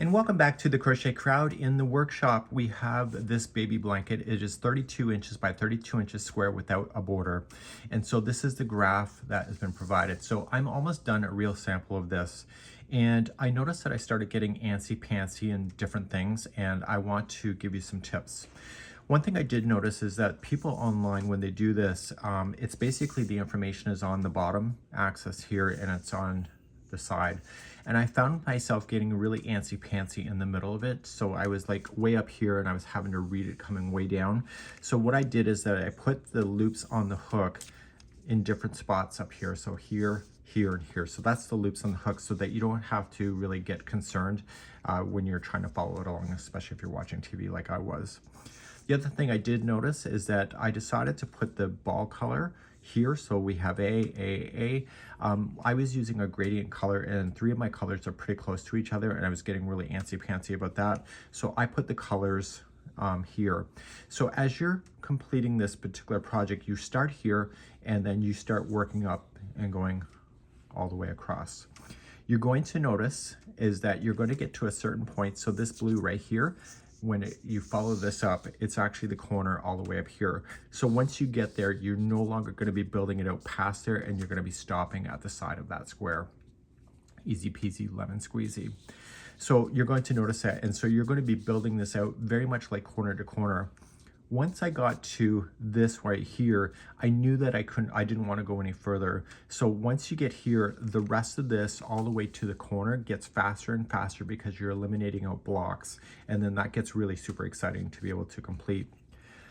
And welcome back to the Crochet Crowd. In the workshop, we have this baby blanket. It is 32 inches by 32 inches square without a border. And so this is the graph that has been provided. So I'm almost done a real sample of this. And I noticed that I started getting antsy-pantsy and different things, and I want to give you some tips. One thing I did notice is that people online, when they do this, it's basically the information is on the bottom axis here and it's on the side. And I found myself getting really antsy-pantsy in the middle of it. So I was like way up here and I was having to read it coming way down. So what I did is that I put the loops on the hook in different spots up here. So here, here, and here. So that's the loops on the hook so that you don't have to really get concerned when you're trying to follow it along, especially if you're watching TV like I was. The other thing I did notice is that I decided to put the ball color here. So we have A. I was using a gradient color and three of my colors are pretty close to each other and I was getting really antsy-pantsy about that. So I put the colors here. So as you're completing this particular project, you start here and then you start working up and going all the way across. You're going to notice is that you're going to get to a certain point. So this blue right here, when you follow this up, it's actually the corner all the way up here. So once you get there, you're no longer going to be building it out past there and you're going to be stopping at the side of that square. Easy peasy lemon squeezy. So you're going to notice that. And so you're going to be building this out very much like corner to corner. Once I got to this right here, I knew that I didn't want to go any further. So once you get here, the rest of this all the way to the corner gets faster and faster because you're eliminating out blocks. And then that gets really super exciting to be able to complete.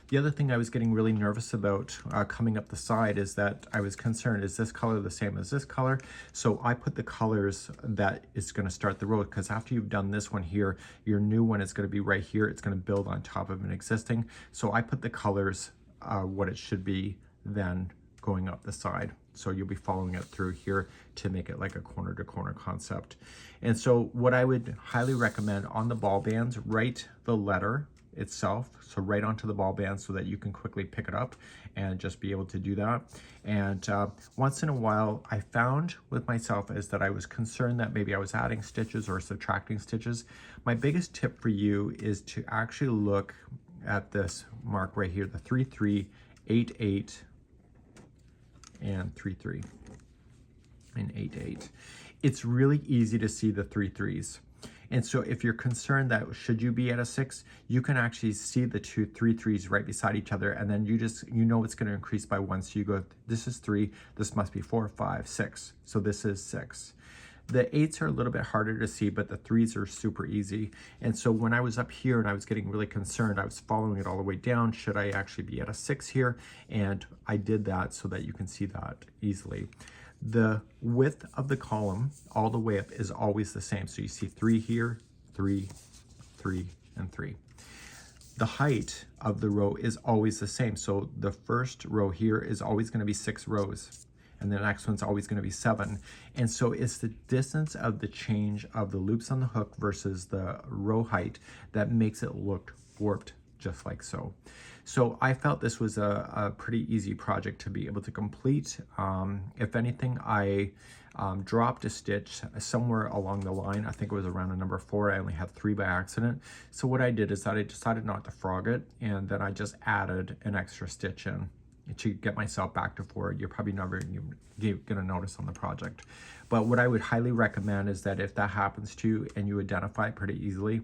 The other thing I was getting really nervous about coming up the side is that I was concerned, is this color the same as this color? So I put the colors that is going to start the row, because after you've done this one here, your new one is going to be right here. It's going to build on top of an existing. So I put the colors what it should be then going up the side. So you'll be following it through here to make it like a corner to corner concept. And so what I would highly recommend on the ball bands, write the letter itself, so right onto the ball band so that you can quickly pick it up and just be able to do that. And once in a while, I found with myself is that I was concerned that maybe I was adding stitches or subtracting stitches. My biggest tip for you is to actually look at this mark right here, the 3, 3, 8, 8, and 3, 3, and 8, 8. It's really easy to see the 3 3s. And so if you're concerned that should you be at a 6, you can actually see the 2 3 3s right beside each other, and then you know it's going to increase by 1. So you go, this is 3, this must be 4, 5, 6. So this is 6. The 8s are a little bit harder to see, but the 3s are super easy. And so when I was up here and I was getting really concerned, I was following it all the way down. Should I actually be at a 6 here? And I did that so that you can see that easily. The width of the column all the way up is always the same. So you see 3 here, 3, 3, and 3. The height of the row is always the same. So the first row here is always going to be 6 rows. And the next one's always going to be 7. And so it's the distance of the change of the loops on the hook versus the row height that makes it look warped, just like so. So I felt this was a pretty easy project to be able to complete. If anything, I dropped a stitch somewhere along the line. I think it was around a number 4. I only had 3 by accident. So what I did is that I decided not to frog it, and then I just added an extra stitch in to get myself back to 4. You're probably never gonna notice on the project. But what I would highly recommend is that if that happens to you and you identify it pretty easily,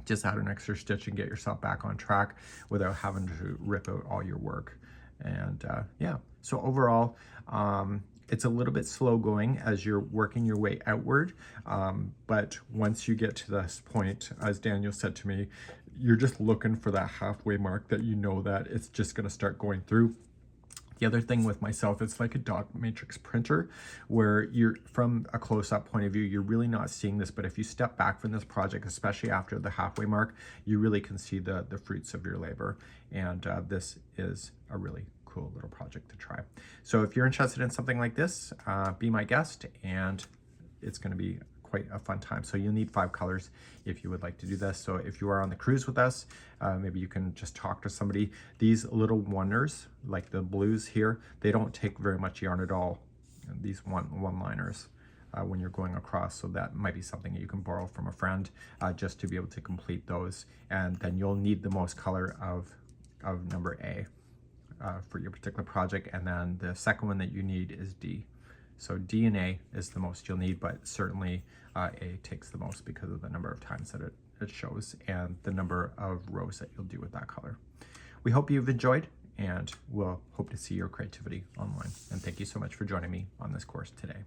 just add an extra stitch and get yourself back on track without having to rip out all your work. And yeah, so overall, it's a little bit slow going as you're working your way outward. But once you get to this point, as Daniel said to me, you're just looking for that halfway mark that you know that it's just going to start going through. The other thing with myself, it's like a dot matrix printer where you're from a close-up point of view, you're really not seeing this, but if you step back from this project, especially after the halfway mark, you really can see the fruits of your labor. And this is a really cool little project to try. So if you're interested in something like this, be my guest, and it's going to be quite a fun time. So you'll need 5 colors if you would like to do this. So if you are on the cruise with us, maybe you can just talk to somebody. These little wonders, like the blues here, they don't take very much yarn at all. And these one-liners, when you're going across. So that might be something that you can borrow from a friend just to be able to complete those. And then you'll need the most color of number A for your particular project. And then the second one that you need is D. So D and A is the most you'll need, but certainly A takes the most because of the number of times that it shows and the number of rows that you'll do with that color. We hope you've enjoyed, and we'll hope to see your creativity online. And thank you so much for joining me on this course today.